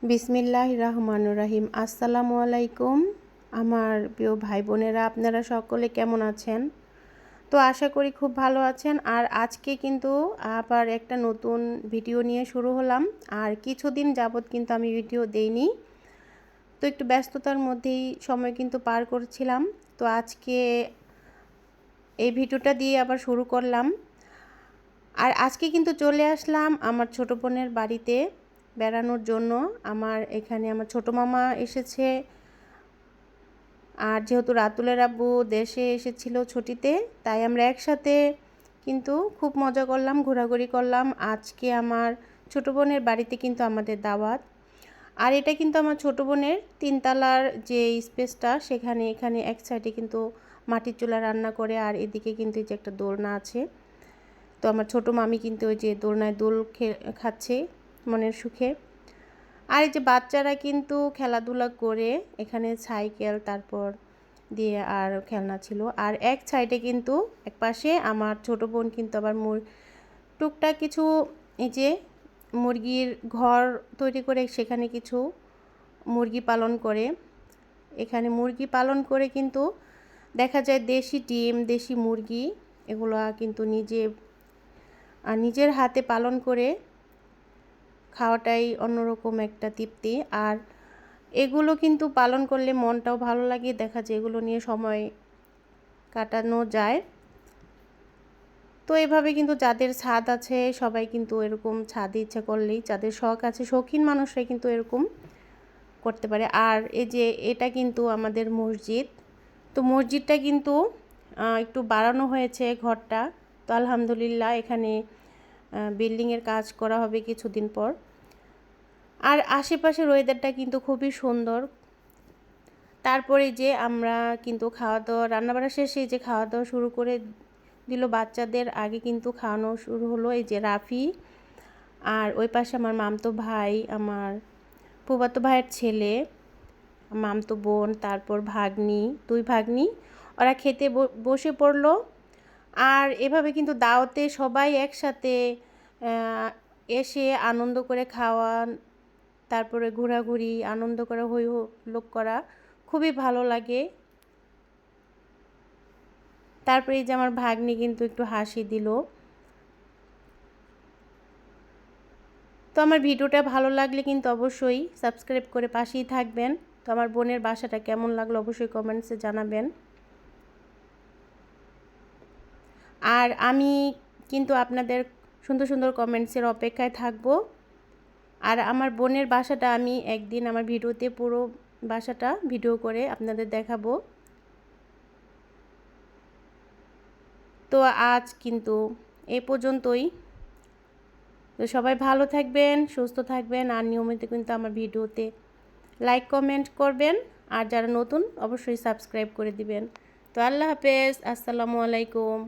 বিসমিল্লাহির রহমানির রহিম। আসসালামু আলাইকুম আমার প্রিয় ভাই বোনেরা, আপনারা সকলে কেমন আছেন? তো আশা করি খুব ভালো আছেন। আর আজকে কিন্তু আবার একটা নতুন ভিডিও নিয়ে শুরু হলাম। আর কিছুদিন যাবত কিন্তু আমি ভিডিও দেইনি, তো একটু ব্যস্ততার মধ্যেই সময় কিন্তু পার করছিলাম। তো আজকে এই ভিডিওটা দিয়ে আবার শুরু করলাম। আর আজকে কিন্তু চলে আসলাম আমার ছোট বোনের বাড়িতে বেড়ানোর জন্য। এখানে আমার ছোট মামা এসেছে। আর যেহেতু রাতুলের আব্বু দেশে এসেছিল ছুটিতে, তাই আমরা একসাথে কিন্তু খুব মজা করলাম, ঘোরাঘুরি করলাম। আজকে আমার ছোট বোনের বাড়িতে কিন্তু আমাদের দাওয়াত। আর এটা কিন্তু আমার ছোট বোনের তিনতলার যে স্পেসটা, এখানে এক সাইডে কিন্তু মাটির চুলা রান্না করে, আর এদিকে কিন্তু এই যে একটা দোলনা আছে। তো আমার ছোট মামি কিন্তু ওই যে দোলনায় দোল খাচ্ছে মনের সুখে। আর এই যে বাচ্চারা কিন্তু খেলাধুলা করে, এখানে সাইকেল তারপর দিয়ে আর খেলনা ছিল। আর এক সাইডে কিন্তু এক পাশে আমার ছোট বোন কিন্তু আবার টুকটাক কিছু এই যে মুরগির ঘর তৈরি করে সেখানে কিছু মুরগি পালন করে। এখানে মুরগি পালন করে কিন্তু দেখা যায় দেশি ডিম, দেশি মুরগি এগুলো কিন্তু নিজের হাতে পালন করে খাওয়াটাই অন্যরকম একটা তৃপ্তি। আর এগুলো কিন্তু পালন করলে মনটাও ভালো লাগে, দেখা যায় এগুলো নিয়ে সময় কাটানো যায়। তো এভাবে কিন্তু যাদের ছাদ আছে সবাই কিন্তু এরকম ছাদে ইচ্ছা করলেই, যাদের শখ আছে, শৌখিন মানুষরাই কিন্তু এরকম করতে পারে। আর এই যে এটা কিন্তু আমাদের মসজিদ। তো মসজিদটা কিন্তু একটু বাড়ানো হয়েছে ঘরটা। তো আলহামদুলিল্লাহ এখানে বিল্ডিংয়ের কাজ করা হবে কিছুদিন পর। আর আশেপাশের ওয়েদারটা কিন্তু খুবই সুন্দর। তারপরে যে আমরা কিন্তু খাওয়া দাওয়া রান্নাবাড়া শেষে যে খাওয়া দাওয়া শুরু করে দিল বাচ্চাদের, আগে কিন্তু খাওয়ানো শুরু হলো এই যে রাফি। আর ওই পাশে আমার মামতো ভাই, আমার ফুফাতো ভাইয়ের ছেলে, মামতো বোন, তারপর ভাগ্নি, দুই ভাগ্নি, ওরা খেতে বসে পড়লো। আর এভাবে কিন্তু দাওয়াতে সবাই একসাথে এসে আনন্দ করে খাওয়া, তারপরে ঘোরাঘুরি, আনন্দ করা, হই হুল্লোড় করা খুবই ভালো লাগে। তারপরে এই যে আমার ভাগ্নি কিন্তু একটু হাসি দিল। তো আমার ভিডিওটা ভালো লাগলে কিন্তু অবশ্যই সাবস্ক্রাইব করে পাশেই থাকবেন। তো আমার বোনের বাসাটা কেমন লাগলো অবশ্যই কমেন্টসে জানাবেন। আর আমি কিন্তু আপনাদের সুন্দর সুন্দর কমেন্টসের অপেক্ষায় থাকব। আর আমার বোনের বাসাটা আমি একদিন আমার ভিডিওতে পুরো বাসাটা ভিডিও করে আপনাদের দেখাবো। তো আজ কিন্তু এ পর্যন্তই। তো সবাই ভালো থাকবেন, সুস্থ থাকবেন, আর নিয়মিত কিন্তু আমার ভিডিওতে লাইক কমেন্ট করবেন। আর যারা নতুন অবশ্যই সাবস্ক্রাইব করে দিবেন। তো আল্লাহ হাফেজ, আসসালামু আলাইকুম।